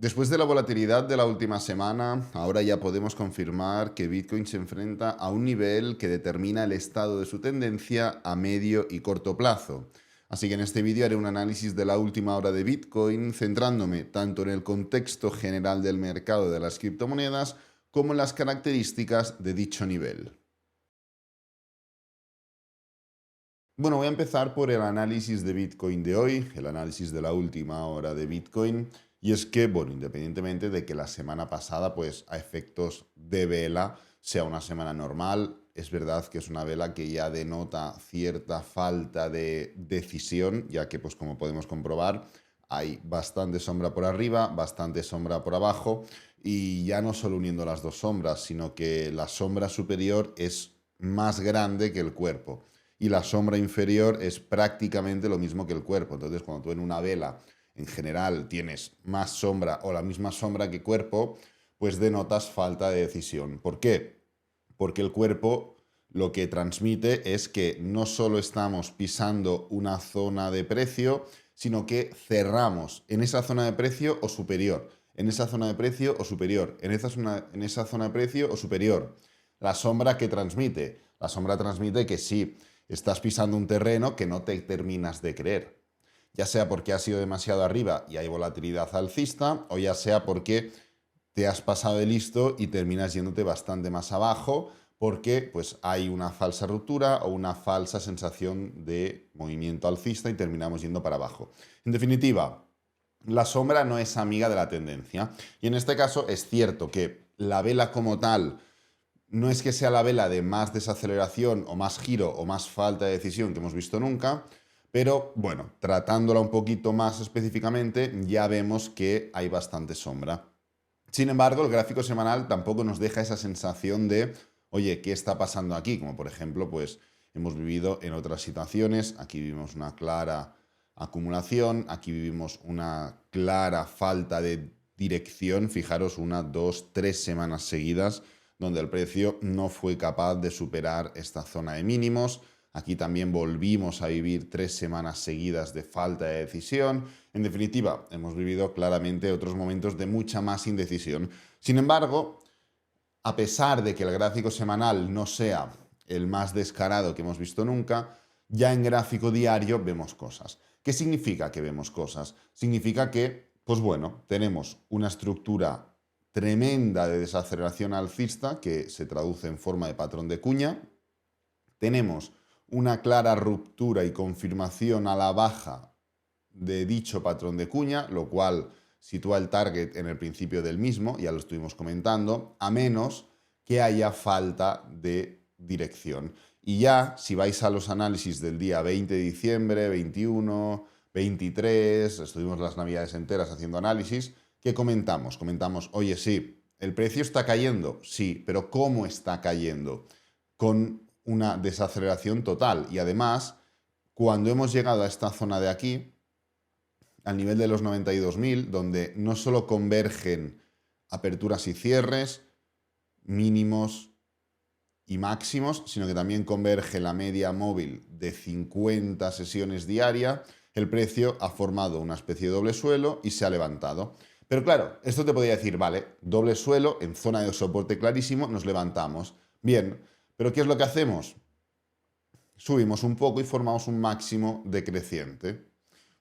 Después de la volatilidad de la última semana, ahora ya podemos confirmar que Bitcoin se enfrenta a un nivel que determina el estado de su tendencia a medio y corto plazo. Así que en este vídeo haré un análisis de la última hora de Bitcoin, centrándome tanto en el contexto general del mercado de las criptomonedas como en las características de dicho nivel. Bueno, voy a empezar por el análisis de Bitcoin de hoy, el análisis de la última hora de Bitcoin. Y es que, bueno, independientemente de que la semana pasada, pues a efectos de vela, sea una semana normal, es verdad que es una vela que ya denota cierta falta de decisión, ya que, pues como podemos comprobar, hay bastante sombra por arriba, bastante sombra por abajo, y ya no solo uniendo las dos sombras, sino que la sombra superior es más grande que el cuerpo y la sombra inferior es prácticamente lo mismo que el cuerpo. Entonces, cuando tú en una vela en general tienes más sombra o la misma sombra que cuerpo, pues denotas falta de decisión. ¿Por qué? Porque el cuerpo lo que transmite es que no solo estamos pisando una zona de precio, sino que cerramos en esa zona de precio o superior, en esa zona de precio o superior, en esa zona de precio o superior. La sombra que transmite. La sombra transmite que sí, estás pisando un terreno que no te terminas de creer. Ya sea porque has ido demasiado arriba y hay volatilidad alcista, o ya sea porque te has pasado de listo y terminas yéndote bastante más abajo porque pues hay una falsa ruptura o una falsa sensación de movimiento alcista y terminamos yendo para abajo. En definitiva, la sombra no es amiga de la tendencia. Y en este caso es cierto que la vela como tal no es que sea la vela de más desaceleración o más giro o más falta de decisión que hemos visto nunca, pero bueno, tratándola un poquito más específicamente, ya vemos que hay bastante sombra. Sin embargo, el gráfico semanal tampoco nos deja esa sensación de, oye, ¿qué está pasando aquí? Como por ejemplo, pues hemos vivido en otras situaciones. Aquí vivimos una clara acumulación, aquí vivimos una clara falta de dirección. Fijaros, una, dos, tres semanas seguidas donde el precio no fue capaz de superar esta zona de mínimos. Aquí también volvimos a vivir 3 semanas seguidas de falta de decisión. En definitiva, hemos vivido claramente otros momentos de mucha más indecisión. Sin embargo, a pesar de que el gráfico semanal no sea el más descarado que hemos visto nunca, ya en gráfico diario vemos cosas. ¿Qué significa que vemos cosas? Significa que, pues bueno, tenemos una estructura tremenda de desaceleración alcista que se traduce en forma de patrón de cuña. Tenemos una clara ruptura y confirmación a la baja de dicho patrón de cuña, lo cual sitúa el target en el principio del mismo, ya lo estuvimos comentando, a menos que haya falta de dirección. Y ya, si vais a los análisis del día 20 de diciembre, 21, 23, estuvimos las navidades enteras haciendo análisis, ¿qué comentamos? Comentamos, oye, sí, el precio está cayendo, sí, pero ¿cómo está cayendo? Con una desaceleración total. Y además, cuando hemos llegado a esta zona de aquí, al nivel de los 92.000, donde no solo convergen aperturas y cierres, mínimos y máximos, sino que también converge la media móvil de 50 sesiones diarias, el precio ha formado una especie de doble suelo y se ha levantado. Pero claro, esto te podría decir, vale, doble suelo, en zona de soporte clarísimo, nos levantamos. Bien, pero ¿qué es lo que hacemos? Subimos un poco y formamos un máximo decreciente.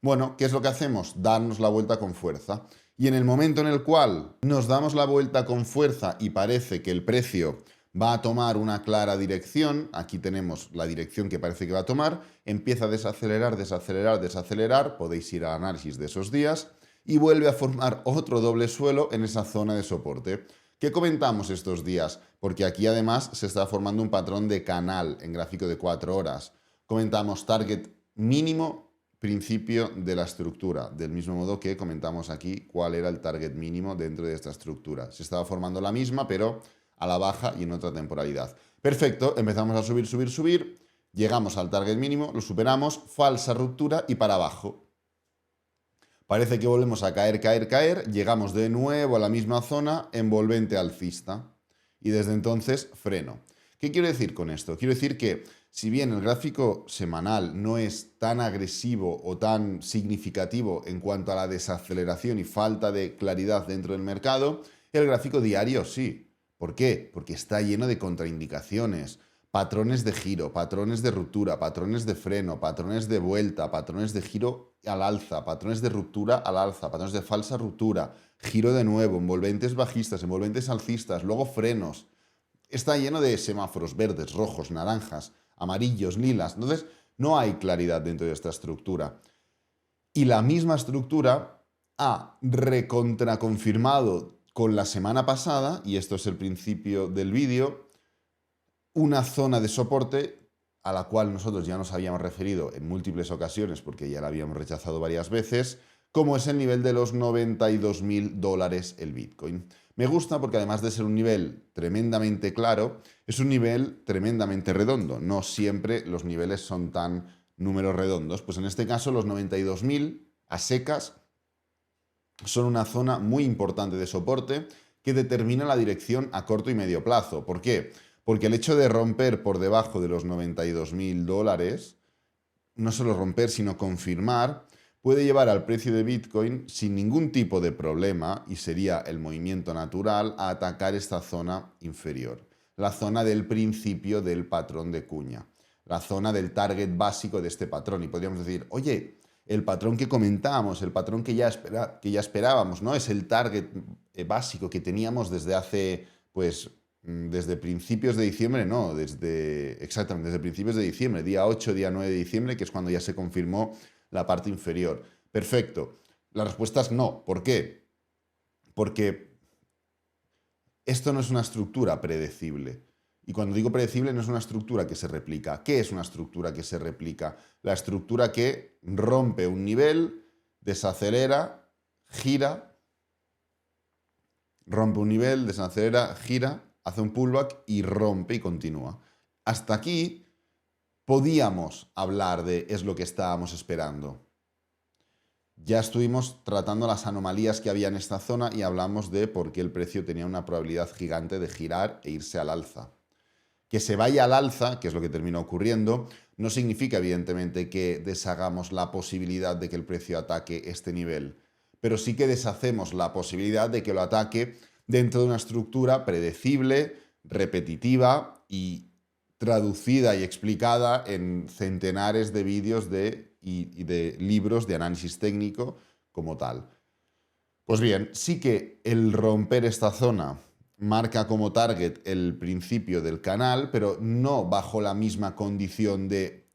Bueno, ¿qué es lo que hacemos? Darnos la vuelta con fuerza. Y en el momento en el cual nos damos la vuelta con fuerza y parece que el precio va a tomar una clara dirección, aquí tenemos la dirección que parece que va a tomar, empieza a desacelerar, desacelerar, desacelerar, podéis ir al análisis de esos días, y vuelve a formar otro doble suelo en esa zona de soporte. ¿Qué comentamos estos días? Porque aquí además se está formando un patrón de canal en gráfico de 4 horas. Comentamos target mínimo, principio de la estructura, del mismo modo que comentamos aquí cuál era el target mínimo dentro de esta estructura. Se estaba formando la misma, pero a la baja y en otra temporalidad. Perfecto, empezamos a subir, subir, subir, llegamos al target mínimo, lo superamos, falsa ruptura y para abajo. Parece que volvemos a caer, caer, caer, llegamos de nuevo a la misma zona, envolvente alcista. Y desde entonces freno. ¿Qué quiero decir con esto? Quiero decir que Si bien el gráfico semanal no es tan agresivo o tan significativo en cuanto a la desaceleración y falta de claridad dentro del mercado, el gráfico diario sí. ¿Por qué? Porque está lleno de contraindicaciones, patrones de giro, patrones de ruptura, patrones de freno, patrones de vuelta, patrones de giro al alza, patrones de ruptura al alza, patrones de falsa ruptura, giro de nuevo, envolventes bajistas, envolventes alcistas, luego frenos. Está lleno de semáforos verdes, rojos, naranjas, amarillos, lilas. Entonces, no hay claridad dentro de esta estructura. Y la misma estructura ha recontraconfirmado con la semana pasada, y esto es el principio del vídeo, una zona de soporte a la cual nosotros ya nos habíamos referido en múltiples ocasiones porque ya la habíamos rechazado varias veces, como es el nivel de los $92.000 el Bitcoin. Me gusta porque además de ser un nivel tremendamente claro, es un nivel tremendamente redondo. No siempre los niveles son tan números redondos. Pues en este caso los 92.000 a secas son una zona muy importante de soporte que determina la dirección a corto y medio plazo. ¿Por qué? Porque el hecho de romper por debajo de los $92.000, no solo romper, sino confirmar, puede llevar al precio de Bitcoin sin ningún tipo de problema, y sería el movimiento natural, a atacar esta zona inferior, la zona del principio del patrón de cuña, la zona del target básico de este patrón. Y podríamos decir, oye, el patrón que comentábamos, el patrón que ya esperábamos, ¿no? Es el target básico que teníamos desde hace, pues, desde principios de diciembre, no, exactamente, desde principios de diciembre, día 8, día 9 de diciembre, que es cuando ya se confirmó la parte inferior. Perfecto. La respuesta es no. ¿Por qué? Porque esto no es una estructura predecible. Y cuando digo predecible, no es una estructura que se replica. ¿Qué es una estructura que se replica? La estructura que rompe un nivel, desacelera, gira, rompe un nivel, desacelera, gira, hace un pullback y rompe y continúa. Hasta aquí podíamos hablar de es lo que estábamos esperando. Ya estuvimos tratando las anomalías que había en esta zona y hablamos de por qué el precio tenía una probabilidad gigante de girar e irse al alza. Que se vaya al alza, que es lo que termina ocurriendo, no significa evidentemente que deshagamos la posibilidad de que el precio ataque este nivel, pero sí que deshacemos la posibilidad de que lo ataque dentro de una estructura predecible, repetitiva y traducida y explicada en centenares de vídeos y de libros de análisis técnico como tal. Pues bien, sí que el romper esta zona marca como target el principio del canal, pero no bajo la misma condición de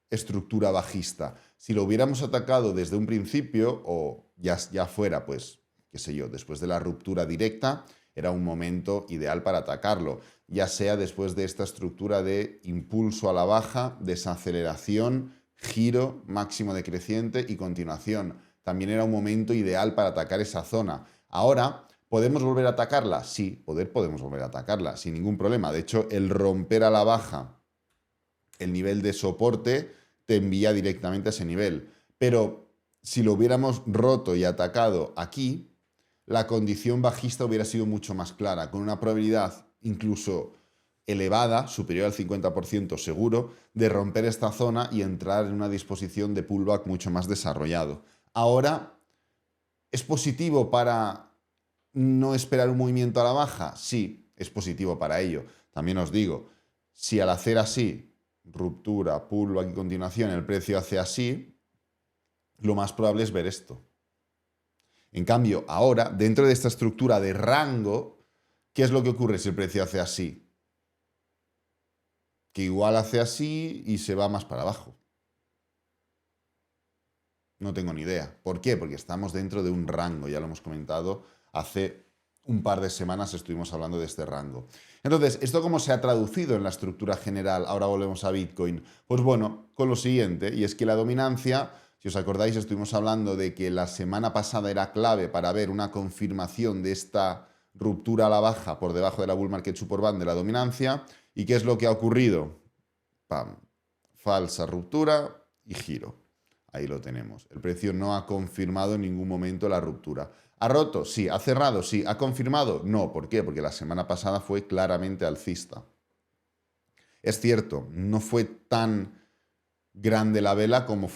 estructura bajista. Si lo hubiéramos atacado desde un principio, o ya fuera, pues, qué sé yo, después de la ruptura directa, era un momento ideal para atacarlo, ya sea después de esta estructura de impulso a la baja, desaceleración, giro, máximo decreciente y continuación. También era un momento ideal para atacar esa zona. Ahora, ¿podemos volver a atacarla? Sí, podemos volver a atacarla, sin ningún problema. De hecho, el romper a la baja el nivel de soporte te envía directamente a ese nivel. Pero si lo hubiéramos roto y atacado aquí, la condición bajista hubiera sido mucho más clara, con una probabilidad incluso elevada, superior al 50% seguro, de romper esta zona y entrar en una disposición de pullback mucho más desarrollado. Ahora, ¿es positivo para no esperar un movimiento a la baja? Sí, es positivo para ello. También os digo, si al hacer así, ruptura, pullback y continuación, el precio hace así, lo más probable es ver esto. En cambio, ahora, dentro de esta estructura de rango, ¿qué es lo que ocurre si el precio hace así? Que igual hace así y se va más para abajo. No tengo ni idea. ¿Por qué? Porque estamos dentro de un rango, ya lo hemos comentado, hace un par de semanas estuvimos hablando de este rango. Entonces, ¿esto cómo se ha traducido en la estructura general? Ahora volvemos a Bitcoin. Pues bueno, con lo siguiente, y es que la dominancia, si os acordáis, estuvimos hablando de que la semana pasada era clave para ver una confirmación de esta ruptura a la baja por debajo de la Bull Market Support Band de la dominancia. ¿Y qué es lo que ha ocurrido? ¡Pam! Falsa ruptura y giro. Ahí lo tenemos. El precio no ha confirmado en ningún momento la ruptura. ¿Ha roto? Sí. ¿Ha cerrado? Sí. ¿Ha confirmado? No. ¿Por qué? Porque la semana pasada fue claramente alcista. Es cierto, no fue tan grande la vela como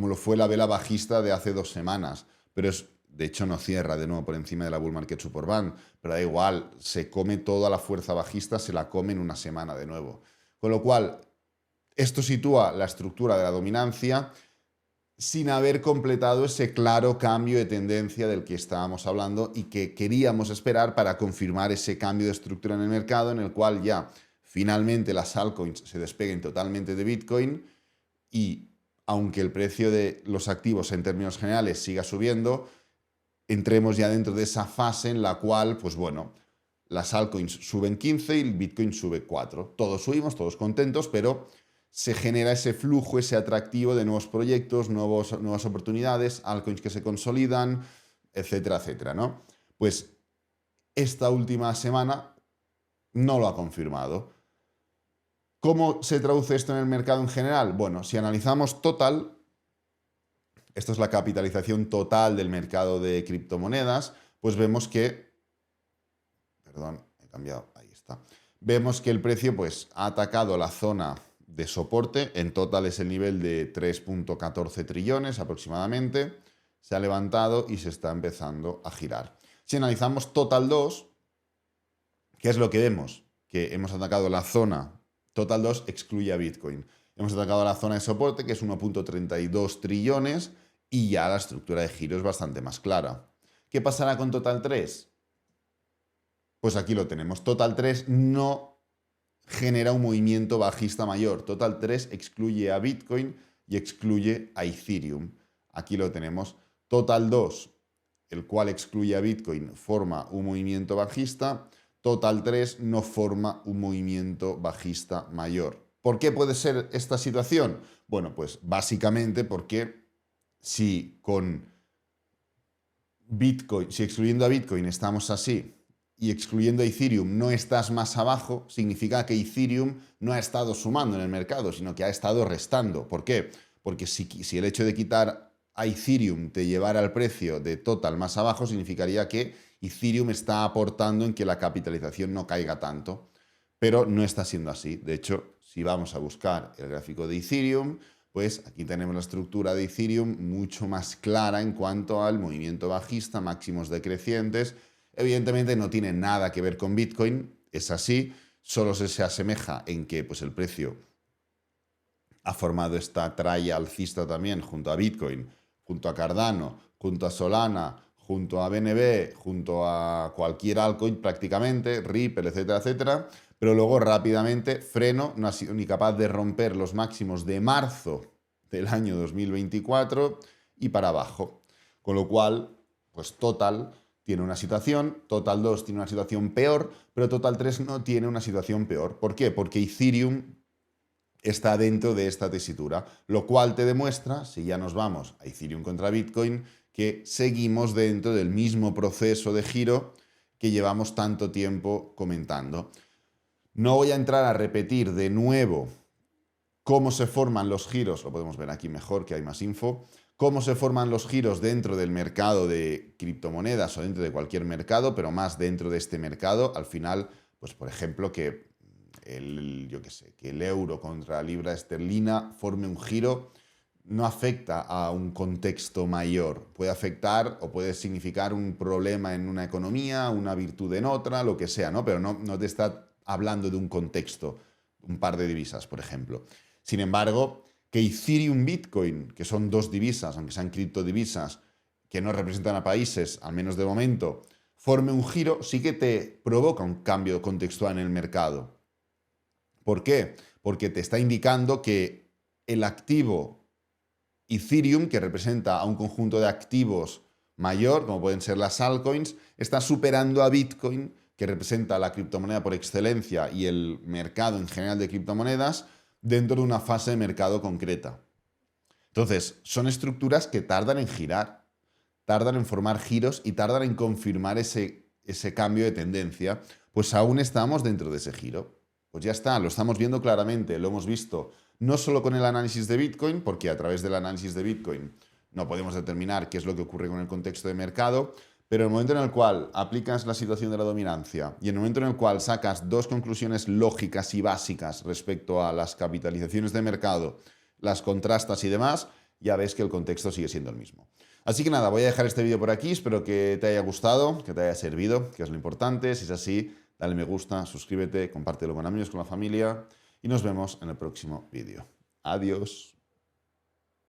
lo fue la vela bajista de hace 2 semanas, pero de hecho no cierra de nuevo por encima de la Bull Market Support Band, pero da igual, se come toda la fuerza bajista, se la come en una semana de nuevo. Con lo cual, esto sitúa la estructura de la dominancia sin haber completado ese claro cambio de tendencia del que estábamos hablando y que queríamos esperar para confirmar ese cambio de estructura en el mercado, en el cual ya finalmente las altcoins se despeguen totalmente de Bitcoin y aunque el precio de los activos en términos generales siga subiendo, entremos ya dentro de esa fase en la cual, pues bueno, las altcoins suben 15 y el Bitcoin sube 4. Todos subimos, todos contentos, pero se genera ese flujo, ese atractivo de nuevos proyectos, nuevas oportunidades, altcoins que se consolidan, etcétera, etcétera, ¿no? Pues esta última semana no lo ha confirmado. ¿Cómo se traduce esto en el mercado en general? Bueno, si analizamos total, esto es la capitalización total del mercado de criptomonedas, pues vemos que, perdón, he cambiado, ahí está. Vemos que el precio pues ha atacado la zona de soporte, en total es el nivel de 3.14 trillones aproximadamente, se ha levantado y se está empezando a girar. Si analizamos Total 2, ¿qué es lo que vemos? Que hemos atacado la zona, Total 2 excluye a Bitcoin, hemos atacado la zona de soporte que es 1.32 trillones y ya la estructura de giro es bastante más clara. ¿Qué pasará con Total 3? Pues aquí lo tenemos, Total 3 no genera un movimiento bajista mayor. Total 3 excluye a Bitcoin y excluye a Ethereum. Aquí lo tenemos. Total 2, el cual excluye a Bitcoin, forma un movimiento bajista. Total 3 no forma un movimiento bajista mayor. ¿Por qué puede ser esta situación? Bueno, pues básicamente porque si excluyendo a Bitcoin estamos así, y excluyendo a Ethereum no estás más abajo, significa que Ethereum no ha estado sumando en el mercado, sino que ha estado restando. ¿Por qué? Porque si el hecho de quitar a Ethereum te llevara al precio de Total más abajo, significaría que Ethereum está aportando en que la capitalización no caiga tanto. Pero no está siendo así. De hecho, si vamos a buscar el gráfico de Ethereum, pues aquí tenemos la estructura de Ethereum mucho más clara en cuanto al movimiento bajista, máximos decrecientes. Evidentemente no tiene nada que ver con Bitcoin, es así, solo se asemeja en que pues, el precio ha formado esta tralla alcista también junto a Bitcoin, junto a Cardano, junto a Solana, junto a BNB, junto a cualquier altcoin prácticamente, Ripple, etcétera, etcétera, pero luego rápidamente freno, no ha sido ni capaz de romper los máximos de marzo del año 2024 y para abajo, con lo cual, pues Total tiene una situación, Total 2 tiene una situación peor, pero Total 3 no tiene una situación peor. ¿Por qué? Porque Ethereum está dentro de esta tesitura, lo cual te demuestra, si ya nos vamos a Ethereum contra Bitcoin, que seguimos dentro del mismo proceso de giro que llevamos tanto tiempo comentando. No voy a entrar a repetir de nuevo cómo se forman los giros, lo podemos ver aquí mejor que hay más info, cómo se forman los giros dentro del mercado de criptomonedas o dentro de cualquier mercado, pero más dentro de este mercado. Al final, pues por ejemplo, que el euro contra la libra esterlina forme un giro no afecta a un contexto mayor. Puede afectar o puede significar un problema en una economía, una virtud en otra, lo que sea, ¿no? Pero no te está hablando de un contexto, un par de divisas, por ejemplo. Sin embargo, que Ethereum Bitcoin, que son 2 divisas, aunque sean criptodivisas, que no representan a países, al menos de momento, forme un giro, sí que te provoca un cambio contextual en el mercado. ¿Por qué? Porque te está indicando que el activo Ethereum, que representa a un conjunto de activos mayor, como pueden ser las altcoins, está superando a Bitcoin, que representa la criptomoneda por excelencia y el mercado en general de criptomonedas, dentro de una fase de mercado concreta. Entonces, son estructuras que tardan en girar, tardan en formar giros y tardan en confirmar ese cambio de tendencia, pues aún estamos dentro de ese giro. Pues ya está, lo estamos viendo claramente, lo hemos visto no solo con el análisis de Bitcoin, porque a través del análisis de Bitcoin no podemos determinar qué es lo que ocurre con el contexto de mercado, Pero en el momento en el cual aplicas la situación de la dominancia y en el momento en el cual sacas dos conclusiones lógicas y básicas respecto a las capitalizaciones de mercado, las contrastas y demás, ya ves que el contexto sigue siendo el mismo. Así que nada, voy a dejar este vídeo por aquí, espero que te haya gustado, que te haya servido, que es lo importante. Si es así, dale me gusta, suscríbete, compártelo con amigos, con la familia y nos vemos en el próximo vídeo. Adiós.